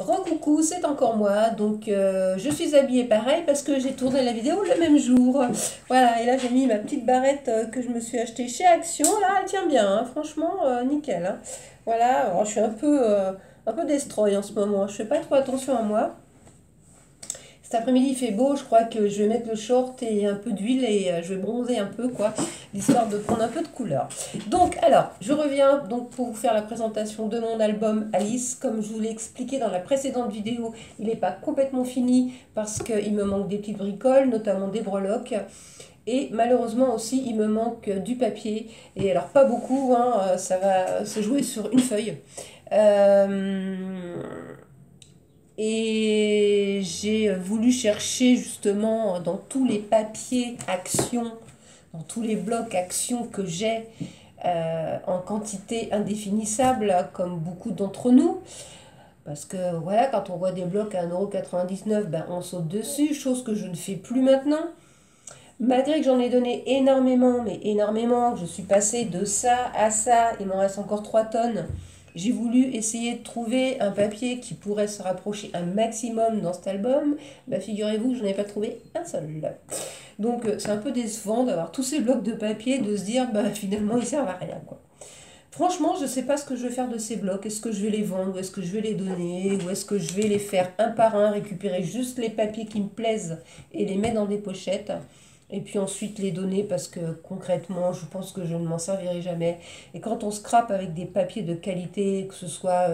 Recoucou, c'est encore moi. Donc, je suis habillée pareil parce que j'ai tourné la vidéo le même jour. Voilà, et là j'ai mis ma petite barrette que je me suis achetée chez Action. Là, elle tient bien, hein. Franchement, nickel, hein. Voilà, alors, je suis un peu destroy en ce moment. Je fais pas trop attention à moi. Cet après-midi, il fait beau, je crois que je vais mettre le short et un peu d'huile et je vais bronzer un peu, quoi, histoire de prendre un peu de couleur. Donc, alors, je reviens donc pour vous faire la présentation de mon album Alice. Comme je vous l'ai expliqué dans la précédente vidéo, il n'est pas complètement fini parce qu'il me manque des petites bricoles, notamment des breloques. Et malheureusement aussi, il me manque du papier. Et alors, pas beaucoup, hein, ça va se jouer sur une feuille. Euh, et j'ai voulu chercher justement dans tous les papiers Action, dans tous les blocs Action que j'ai en quantité indéfinissable, comme beaucoup d'entre nous. Parce que voilà, quand on voit des blocs à 1,99 €, ben, on saute dessus, chose que je ne fais plus maintenant. Malgré que j'en ai donné énormément, mais énormément, je suis passée de ça à ça, il m'en reste encore 3 tonnes. J'ai voulu essayer de trouver un papier qui pourrait se rapprocher un maximum dans cet album. Bah, figurez-vous que je n'en ai pas trouvé un seul. Donc c'est un peu décevant d'avoir tous ces blocs de papier, de se dire bah, finalement ils servent à rien, quoi. Franchement, je ne sais pas ce que je vais faire de ces blocs. Est-ce que je vais les vendre ou est-ce que je vais les donner ou est-ce que je vais les faire un par un, récupérer juste les papiers qui me plaisent et les mettre dans des pochettes et puis ensuite les donner parce que concrètement, je pense que je ne m'en servirai jamais. Et quand on scrape avec des papiers de qualité, que ce soit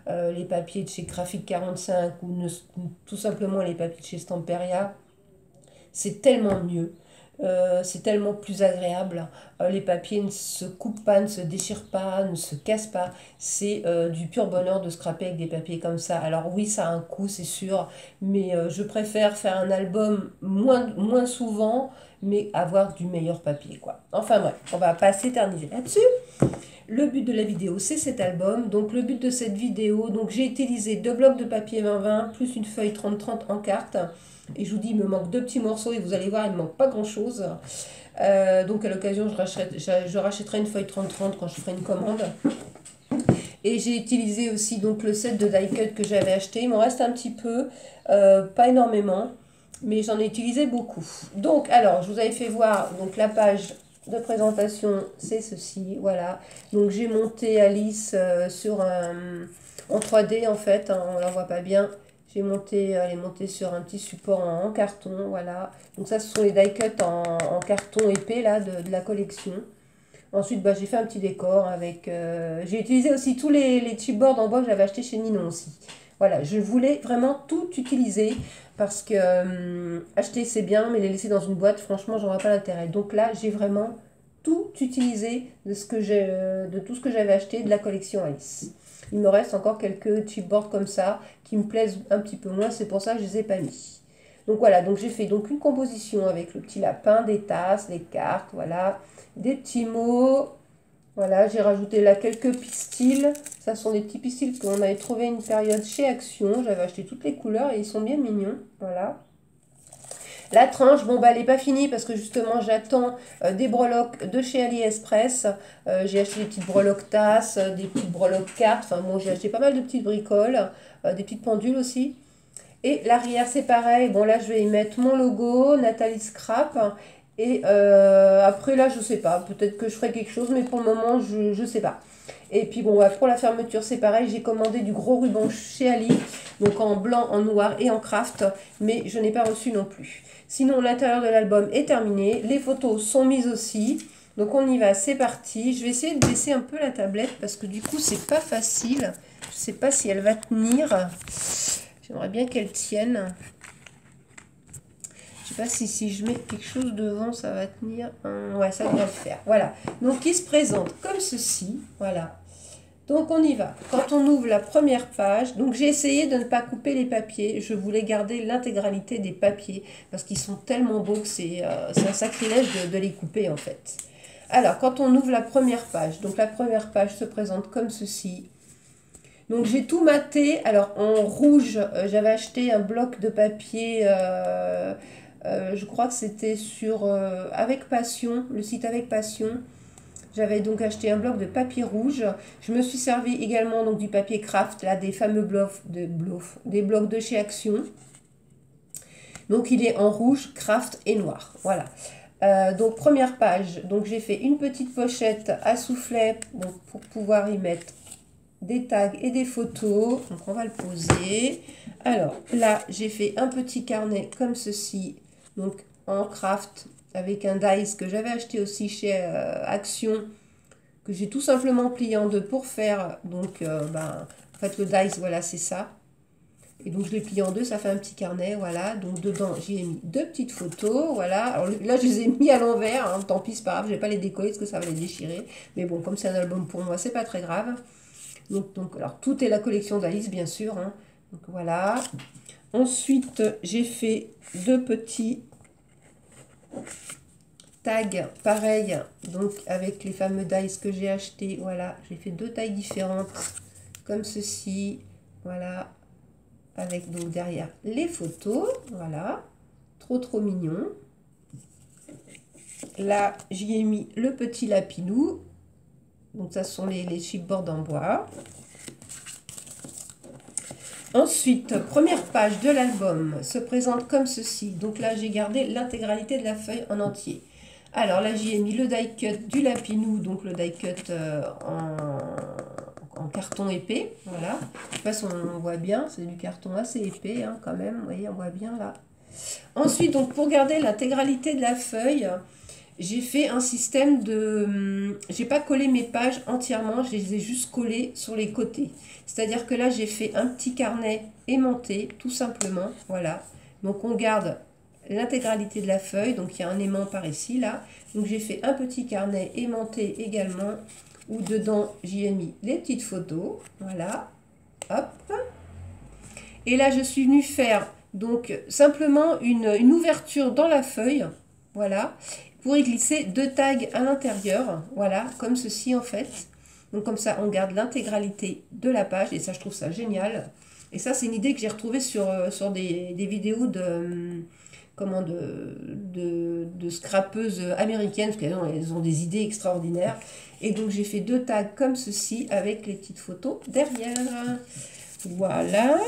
les papiers de chez Graphic 45 ou tout simplement les papiers de chez Stamperia, c'est tellement mieux. C'est tellement plus agréable. Les papiers ne se coupent pas, ne se déchirent pas, ne se cassent pas. C'est du pur bonheur de scraper avec des papiers comme ça. Alors oui, ça a un coût, c'est sûr, mais je préfère faire un album moins souvent, mais avoir du meilleur papier, quoi. Enfin bref, on va pas s'éterniser là-dessus. Le but de la vidéo, c'est cet album. Donc le but de cette vidéo, donc j'ai utilisé 2 blocs de papier 20-20 plus une feuille 30-30 en carte. Et je vous dis, il me manque 2 petits morceaux et vous allez voir, il ne me manque pas grand-chose. Donc à l'occasion, je rachèterai une feuille 30-30 quand je ferai une commande. Et j'ai utilisé aussi donc le set de die cut que j'avais acheté. Il m'en reste un petit peu, pas énormément, mais j'en ai utilisé beaucoup. Donc alors, je vous avais fait voir donc la page de présentation, c'est ceci, voilà. Donc j'ai monté Alice en 3D en fait, hein, on la voit pas bien. Elle est montée sur un petit support en carton, voilà. Donc ça, ce sont les die cut en carton épais là de la collection. Ensuite, bah, j'ai fait un petit décor avec... j'ai utilisé aussi tous les chipboards en bois que j'avais acheté chez Ninon aussi. Voilà, je voulais vraiment tout utiliser parce que acheter c'est bien, mais les laisser dans une boîte, franchement, j'en vois pas l'intérêt. Donc là, j'ai vraiment tout utilisé de tout ce que j'avais acheté de la collection Alice. Il me reste encore quelques chipboards comme ça qui me plaisent un petit peu moins, c'est pour ça que je les ai pas mis. Donc voilà, donc j'ai fait donc une composition avec le petit lapin, des tasses, des cartes, voilà, des petits mots. Voilà, j'ai rajouté là quelques pistils. Ça sont des petits pistils qu'on avait trouvé une période chez Action. J'avais acheté toutes les couleurs et ils sont bien mignons. Voilà. La tranche, bon bah elle n'est pas finie parce que justement j'attends des breloques de chez AliExpress. J'ai acheté des petites breloques tasses, des petites breloques cartes. Enfin bon, j'ai acheté pas mal de petites bricoles, des petites pendules aussi. Et l'arrière, c'est pareil. Bon, là, je vais y mettre mon logo, Nathalie Scrap. Et après, là, je sais pas. Peut-être que je ferai quelque chose, mais pour le moment, je sais pas. Et puis, bon, ouais, pour la fermeture, c'est pareil. J'ai commandé du gros ruban chez Ali. Donc, en blanc, en noir et en craft. Mais je n'ai pas reçu non plus. Sinon, l'intérieur de l'album est terminé. Les photos sont mises aussi. Donc, on y va. C'est parti. Je vais essayer de baisser un peu la tablette parce que du coup, c'est pas facile. Je sais pas si elle va tenir. J'aimerais bien qu'elle tienne. Je sais pas si je mets quelque chose devant, ça va tenir. Ouais, ça devrait le faire. Voilà. Donc, il se présente comme ceci. Voilà. Donc, on y va. Quand on ouvre la première page, donc j'ai essayé de ne pas couper les papiers. Je voulais garder l'intégralité des papiers parce qu'ils sont tellement beaux que c'est un sacrilège de les couper en fait. Alors, quand on ouvre la première page, donc la première page se présente comme ceci. Donc j'ai tout maté. Alors en rouge, j'avais acheté un bloc de papier, je crois que c'était sur Avec Passion, le site Avec Passion. J'avais donc acheté un bloc de papier rouge. Je me suis servi également donc du papier craft, là, des fameux des blocs de chez Action. Donc il est en rouge, craft et noir. Voilà. Donc première page, donc j'ai fait une petite pochette à soufflet donc, pour pouvoir y mettre des tags et des photos. Donc on va le poser. Alors là j'ai fait un petit carnet comme ceci, donc en craft avec un dies que j'avais acheté aussi chez Action, que j'ai tout simplement plié en deux pour faire. Donc en fait le dies, voilà, c'est ça. Et donc je l'ai plié en deux, ça fait un petit carnet, voilà. Donc dedans, j'y ai mis deux petites photos, voilà. Alors là, je les ai mis à l'envers, hein. Tant pis, c'est pas grave, je vais pas les décoller parce que ça va les déchirer. Mais bon, comme c'est un album pour moi, c'est pas très grave. Donc alors, tout est la collection d'Alice, bien sûr, hein. Donc voilà. Ensuite, j'ai fait deux petits tags, pareil, donc avec les fameux dies que j'ai achetés, voilà. J'ai fait deux tailles différentes, comme ceci, voilà. Avec donc derrière les photos, voilà, trop mignon. Là, j'y ai mis le petit lapinou, donc ça sont les chipboards en bois. Ensuite, première page de l'album se présente comme ceci. Donc là, j'ai gardé l'intégralité de la feuille en entier. Alors là, j'y ai mis le die cut du lapinou, donc le die cut en carton épais, voilà. Je sais pas si on voit bien, c'est du carton assez épais, hein, quand même, vous voyez, on voit bien là. Ensuite, donc pour garder l'intégralité de la feuille, j'ai fait un système de... J'ai pas collé mes pages entièrement, je les ai juste collées sur les côtés. C'est-à-dire que là, j'ai fait un petit carnet aimanté, tout simplement, voilà. Donc on garde l'intégralité de la feuille, donc il y a un aimant par ici, là. Donc j'ai fait un petit carnet aimanté également, où dedans, j'y ai mis les petites photos, voilà, hop. Et là, je suis venue faire, donc, simplement une ouverture dans la feuille, voilà, pour y glisser deux tags à l'intérieur, voilà, comme ceci, en fait. Donc, comme ça, on garde l'intégralité de la page, et ça, je trouve ça génial. Et ça, c'est une idée que j'ai retrouvée sur des vidéos de scrapeuses américaines, parce qu'elles ont des idées extraordinaires. Et donc j'ai fait deux tags comme ceci avec les petites photos derrière. Voilà.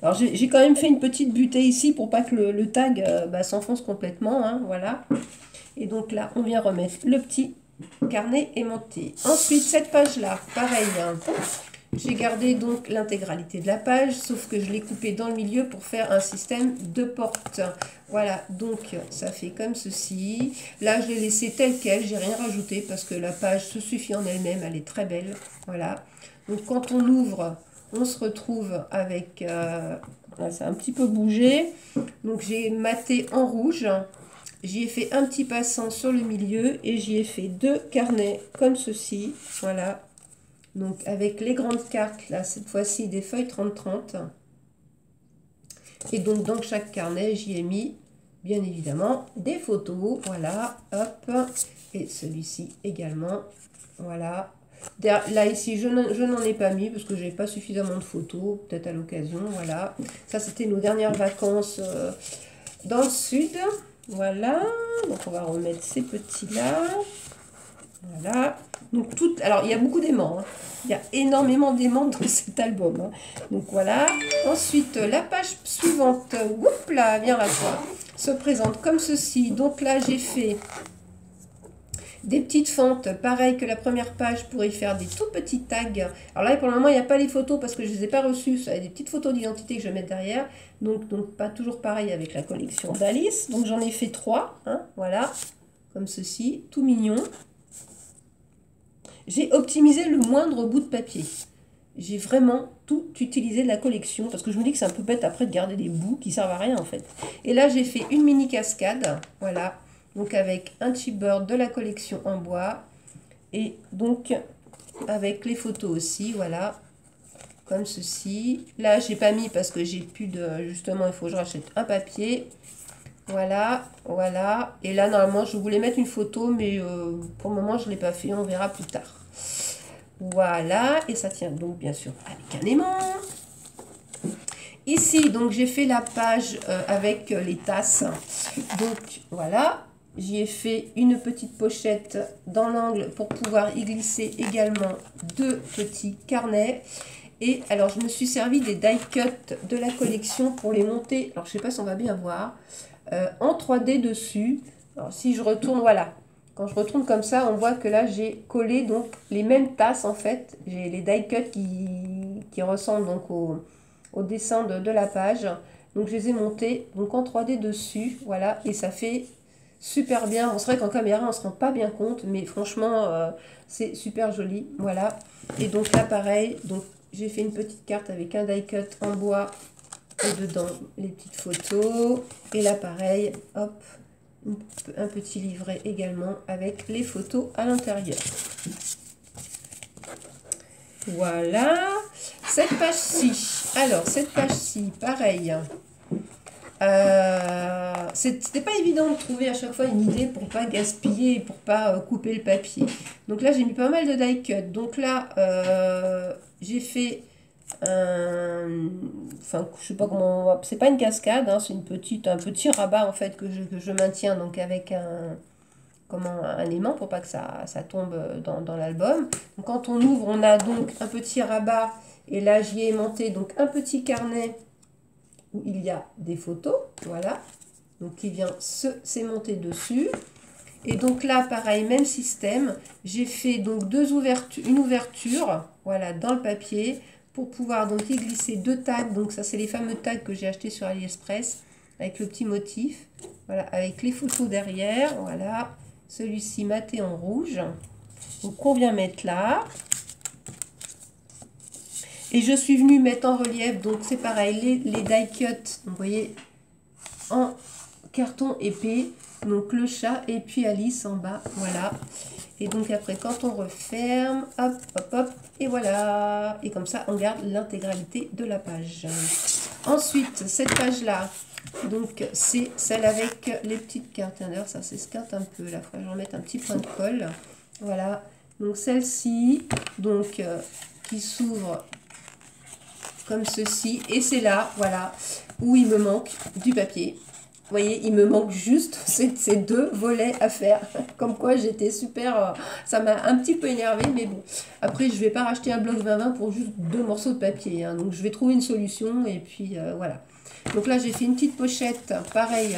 Alors j'ai quand même fait une petite butée ici pour pas que le tag s'enfonce complètement, hein, voilà. Et donc là, on vient remettre le petit carnet aimanté. Ensuite, cette page-là, pareil, hein. J'ai gardé donc l'intégralité de la page, sauf que je l'ai coupé dans le milieu pour faire un système de porte. Voilà, donc ça fait comme ceci. Là, je l'ai laissé tel quel, j'ai rien rajouté parce que la page se suffit en elle-même, elle est très belle. Voilà, donc quand on ouvre, on se retrouve avec... là, ça a un petit peu bougé. Donc j'ai maté en rouge. J'y ai fait un petit passant sur le milieu et j'y ai fait deux carnets comme ceci. Voilà. Donc, avec les grandes cartes, là, cette fois-ci, des feuilles 30-30. Et donc, dans chaque carnet, j'y ai mis, bien évidemment, des photos. Voilà, hop. Et celui-ci également. Voilà. Là, ici, je n'en ai pas mis parce que je n'ai pas suffisamment de photos. Peut-être à l'occasion, voilà. Ça, c'était nos dernières vacances dans le sud. Voilà. Donc, on va remettre ces petits-là. Voilà. Donc, alors, il y a beaucoup d'aimants, hein. Il y a énormément d'aimants dans cet album, hein. Donc, voilà. Ensuite, la page suivante, oups là, viens là, toi, se présente comme ceci. Donc, là, j'ai fait des petites fentes, pareil que la première page, pour y faire des tout petits tags. Alors là, pour le moment, il n'y a pas les photos parce que je ne les ai pas reçues. Ça a des petites photos d'identité que je vais mettre derrière. Donc, pas toujours pareil avec la collection d'Alice. Donc, j'en ai fait 3, hein, voilà, comme ceci, tout mignon. J'ai optimisé le moindre bout de papier. J'ai vraiment tout utilisé de la collection parce que je me dis que c'est un peu bête après de garder des bouts qui servent à rien en fait. Et là, j'ai fait une mini cascade, voilà, donc avec un chipboard de la collection en bois et donc avec les photos aussi, voilà, comme ceci. Là, j'ai pas mis parce que j'ai plus de... Justement, il faut que je rachète un papier. Voilà, voilà. Et là, normalement, je voulais mettre une photo, mais pour le moment, je ne l'ai pas fait. On verra plus tard. Voilà. Et ça tient donc, bien sûr, avec un aimant. Ici, donc, j'ai fait la page avec les tasses. Donc, voilà. j'y ai fait une petite pochette dans l'angle pour pouvoir y glisser également 2 petits carnets. Et alors, je me suis servi des die cut de la collection pour les monter. Alors, je ne sais pas si on va bien voir. En 3D dessus. Alors, si je retourne, voilà. Quand je retourne comme ça, on voit que là, j'ai collé donc les mêmes tasses en fait. J'ai les die cut qui ressemblent donc au dessin de la page. Donc, je les ai montés donc en 3D dessus. Voilà. Et ça fait super bien. Bon, c'est vrai qu'en caméra, on ne se rend pas bien compte. Mais franchement, c'est super joli. Voilà. Et donc là, pareil. Donc, j'ai fait une petite carte avec un die cut en bois. Et dedans, les petites photos. Et là, pareil. Hop. Un petit livret également avec les photos à l'intérieur. Voilà. Cette page-ci. Alors, cette page-ci, pareil. C'était pas évident de trouver à chaque fois une idée pour pas gaspiller et pour pas couper le papier. Donc là, j'ai mis pas mal de die cut. Donc là, j'ai fait enfin, je sais pas comment, c'est pas une cascade, hein, c'est un petit rabat en fait que je maintiens donc avec un aimant pour pas que ça tombe dans l'album. Donc quand on ouvre, on a donc un petit rabat et là j'y ai aimanté donc un petit carnet où il y a des photos, voilà, donc qui vient s'aimanter dessus. Et donc là, pareil, même système, j'ai fait donc une ouverture, voilà, dans le papier pour pouvoir donc y glisser 2 tags. Donc ça, c'est les fameux tags que j'ai achetés sur AliExpress avec le petit motif, voilà, avec les photos derrière, voilà, celui-ci maté en rouge, donc qu'on vient mettre là. Et je suis venue mettre en relief, donc c'est pareil, les die cut, donc vous voyez, en carton épais, donc le chat et puis Alice en bas, voilà. Et donc après, quand on referme, hop, hop, hop, et voilà. Et comme ça, on garde l'intégralité de la page. Ensuite, cette page-là, donc c'est celle avec les petites cartes. D'ailleurs, ça s'esquinte un peu. Là, il faudrait que je remette un petit point de colle. Voilà. Donc celle-ci, donc qui s'ouvre comme ceci. Et c'est là, voilà, où il me manque du papier. Vous voyez, il me manque juste ces 2 volets à faire. Comme quoi, j'étais super... ça m'a un petit peu énervé, mais bon. Après, je ne vais pas racheter un bloc 20-20 pour juste 2 morceaux de papier. Hein. Donc, je vais trouver une solution et puis voilà. Donc là, j'ai fait une petite pochette, pareil,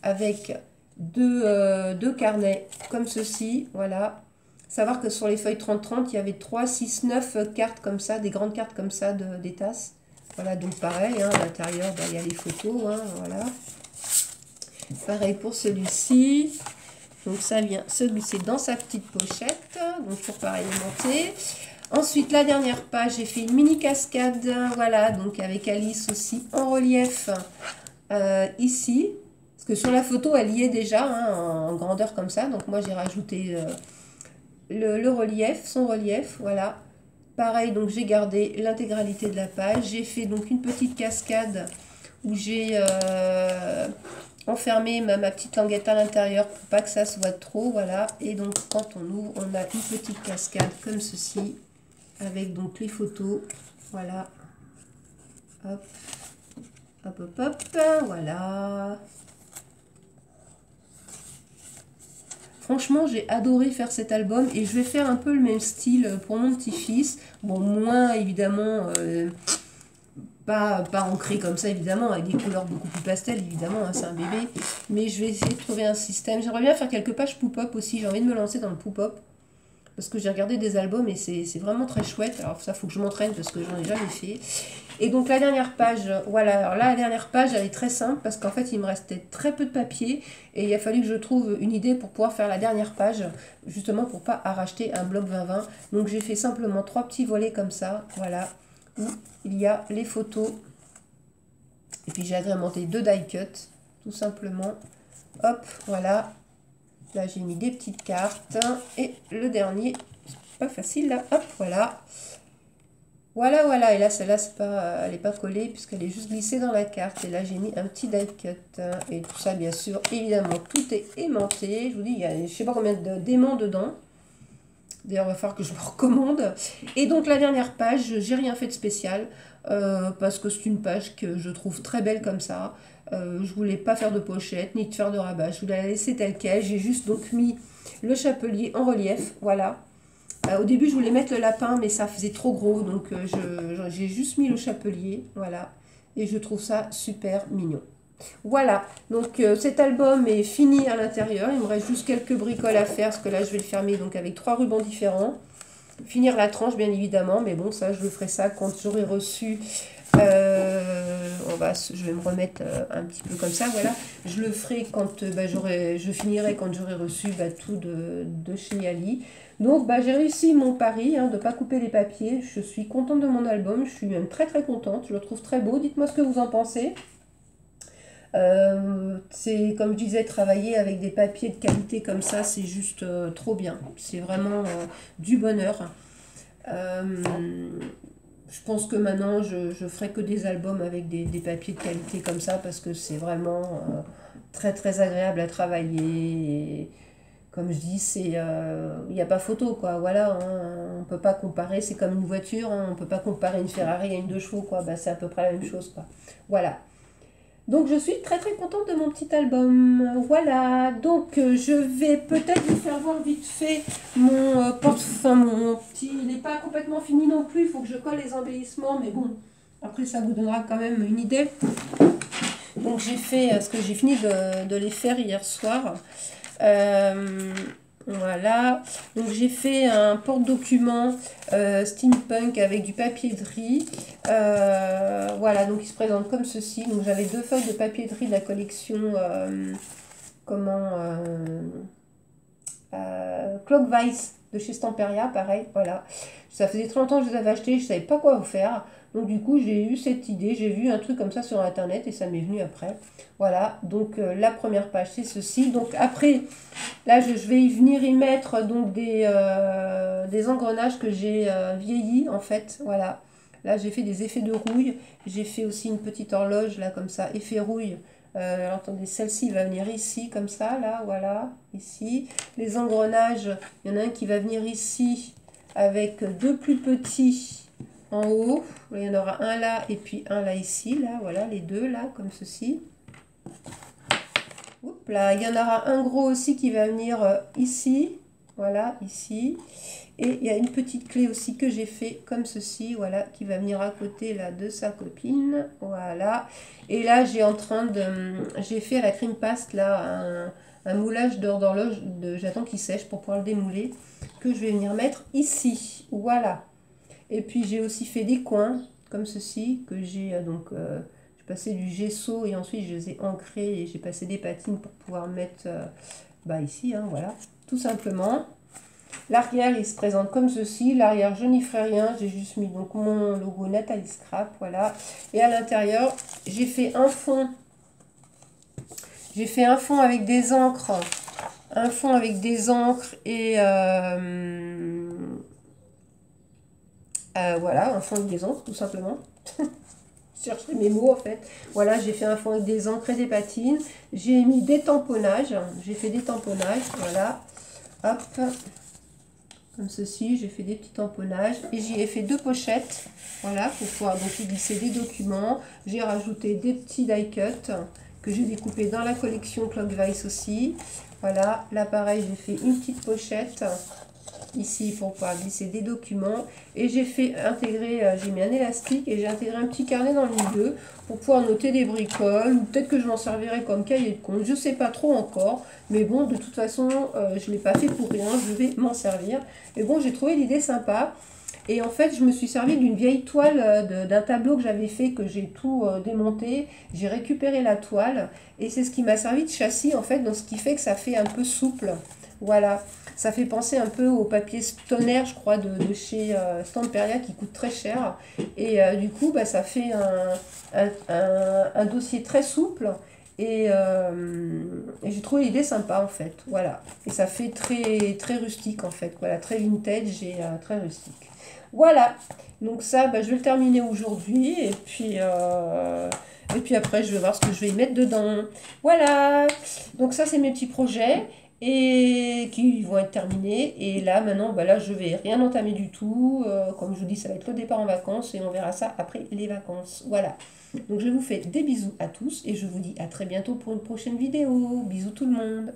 avec deux carnets comme ceci. Voilà. Savoir que sur les feuilles 30-30, il y avait 3, 6, 9 cartes comme ça, des grandes cartes comme ça, des tasses. Voilà, donc pareil, hein, à l'intérieur, il y a les photos, hein, voilà. Pareil pour celui-ci. Donc ça vient se glisser dans sa petite pochette. Donc pour pareil monter. Ensuite, la dernière page, j'ai fait une mini cascade. Voilà, donc avec Alice aussi en relief ici. Parce que sur la photo, elle y est déjà hein, en grandeur comme ça. Donc moi, j'ai rajouté le relief, son relief. Voilà. Pareil, donc j'ai gardé l'intégralité de la page. J'ai fait donc une petite cascade où j'ai... enfermer ma petite languette à l'intérieur pour pas que ça se voit trop, voilà. Et donc quand on ouvre, on a une petite cascade comme ceci avec donc les photos, voilà. Hop, hop, hop, hop, voilà. Franchement, j'ai adoré faire cet album et je vais faire un peu le même style pour mon petit-fils. Bon, moins évidemment... pas ancré comme ça, évidemment, avec des couleurs beaucoup plus pastel, évidemment, hein, c'est un bébé. Mais je vais essayer de trouver un système. J'aimerais bien faire quelques pages pop-up aussi. J'ai envie de me lancer dans le pop-up. Parce que j'ai regardé des albums et c'est vraiment très chouette. Alors ça, il faut que je m'entraîne parce que j'en ai jamais fait. Et donc la dernière page, voilà. Alors là, la dernière page, elle est très simple parce qu'en fait, il me restait très peu de papier. Et il a fallu que je trouve une idée pour pouvoir faire la dernière page. Justement, pour pas racheter un bloc 20-20. Donc j'ai fait simplement 3 petits volets comme ça. Voilà. Où il y a les photos et puis j'ai agrémenté 2 die cut tout simplement, hop, voilà, là j'ai mis des petites cartes et le dernier, c'est pas facile là, hop, voilà, voilà, et là celle-là c'est pas, elle n'est pas collée puisqu'elle est juste glissée dans la carte et là j'ai mis un petit die cut et tout ça bien sûr, évidemment tout est aimanté, je vous dis, il y a je sais pas combien d'aimants dedans. D'ailleurs, il va falloir que je me recommande. Et donc, la dernière page, j'ai rien fait de spécial. Parce que c'est une page que je trouve très belle comme ça. Je voulais pas faire de pochette, ni de faire de rabat. Je voulais la laisser telle quelle. J'ai juste donc mis le chapelier en relief. Voilà. Au début, je voulais mettre le lapin, mais ça faisait trop gros. Donc, j'ai juste mis le chapelier. Voilà. Et je trouve ça super mignon. Voilà, donc cet album est fini à l'intérieur, il me reste juste quelques bricoles à faire, parce que là je vais le fermer donc avec 3 rubans différents. Finir la tranche bien évidemment, mais bon ça je le ferai ça quand j'aurai reçu, je vais me remettre un petit peu comme ça, voilà. Je le ferai quand je finirai quand j'aurai reçu tout de chez Yali. Donc j'ai réussi mon pari de ne pas couper les papiers, je suis contente de mon album, je suis même très très contente, je le trouve très beau, dites-moi ce que vous en pensez. C'est comme je disais, travailler avec des papiers de qualité comme ça, c'est juste trop bien. C'est vraiment du bonheur. Je pense que maintenant, je ferai que des albums avec des papiers de qualité comme ça parce que c'est vraiment très très agréable à travailler. Et comme je dis, il n'y a pas photo, quoi. Voilà, on ne peut pas comparer, c'est comme une voiture, on ne peut pas comparer une Ferrari à une 2 chevaux, quoi. C'est à peu près la même chose, quoi. Voilà. Donc je suis très très contente de mon petit album. Voilà, donc je vais peut-être vous faire voir vite fait mon mon petit... Il n'est pas complètement fini non plus, il faut que je colle les embellissements, mais bon, après ça vous donnera quand même une idée. Donc j'ai fait ce que j'ai fini de les faire hier soir. Voilà, donc j'ai fait un porte-document steampunk avec du papier de riz. Voilà, donc il se présente comme ceci. Donc j'avais 2 feuilles de papier de riz de la collection Clockvice de chez Stamperia, pareil, voilà. Ça faisait très longtemps que je les avais achetés, je ne savais pas quoi faire. Donc du coup, j'ai eu cette idée, j'ai vu un truc comme ça sur internet et ça m'est venu après. Voilà, donc la première page, c'est ceci. Donc après, là, je vais y venir y mettre donc des engrenages que j'ai vieillis, en fait. Voilà, là, j'ai fait des effets de rouille. J'ai fait aussi une petite horloge, là, comme ça, effet rouille. Alors, attendez, celle-ci va venir ici, comme ça, là, voilà, ici. Les engrenages, il y en a un qui va venir ici, avec 2 plus petits en haut. Il y en aura un là, et puis un là, ici, là, voilà, les 2, là, comme ceci. Oups, là, il y en aura un gros aussi qui va venir ici, voilà, ici. Et il y a une petite clé aussi que j'ai fait comme ceci, voilà, qui va venir à côté là de sa copine, voilà. Et là, j'ai fait à la cream paste là un moulage d'horloge, j'attends qu'il sèche pour pouvoir le démouler, que je vais venir mettre ici, voilà. Et puis j'ai aussi fait des coins comme ceci, que j'ai j'ai passé du gesso et ensuite je les ai ancrés et j'ai passé des patines pour pouvoir mettre ici, voilà, tout simplement. L'arrière, il se présente comme ceci. L'arrière, je n'y ferai rien. J'ai juste mis donc mon logo Nathalie Scrap, voilà. Et à l'intérieur, j'ai fait un fond. J'ai fait un fond avec des encres. Un fond avec des encres et... voilà, un fond avec des encres, tout simplement. Je cherchais mes mots, en fait. Voilà, j'ai fait un fond avec des encres et des patines. J'ai mis des tamponnages. J'ai fait des tamponnages, voilà. Hop, comme ceci, j'ai fait des petits tamponnages et j'y ai fait 2 pochettes, voilà, pour pouvoir donc y glisser des documents. J'ai rajouté des petits die cut que j'ai découpés dans la collection Clockvice aussi. Voilà, là pareil, j'ai fait une petite pochette ici pour pouvoir glisser des documents et j'ai mis un élastique et j'ai intégré un petit carnet dans le milieu pour pouvoir noter des bricoles ou peut-être que je m'en servirai comme cahier de compte, je sais pas trop encore, mais bon, de toute façon je l'ai pas fait pour rien, je vais m'en servir. Et bon, j'ai trouvé l'idée sympa et en fait je me suis servi d'une vieille toile d'un tableau que j'avais fait, que j'ai tout démonté, j'ai récupéré la toile et c'est ce qui m'a servi de châssis en fait, donc ce qui fait que ça fait un peu souple. Voilà, ça fait penser un peu au papier Stoner, je crois, de chez Stamperia, qui coûte très cher. Et du coup, ça fait un dossier très souple. Et j'ai trouvé l'idée sympa, en fait. Voilà. Et ça fait très, très rustique, en fait. Voilà, très vintage et très rustique. Voilà. Donc ça, je vais le terminer aujourd'hui. Et puis après, je vais voir ce que je vais y mettre dedans. Voilà. Donc ça, c'est mes petits projets. et qui vont être terminés. Et là, maintenant, bah là, je vais rien entamer du tout. Comme je vous dis, ça va être le départ en vacances et on verra ça après les vacances. Voilà. Donc, je vous fais des bisous à tous et je vous dis à très bientôt pour une prochaine vidéo. Bisous tout le monde.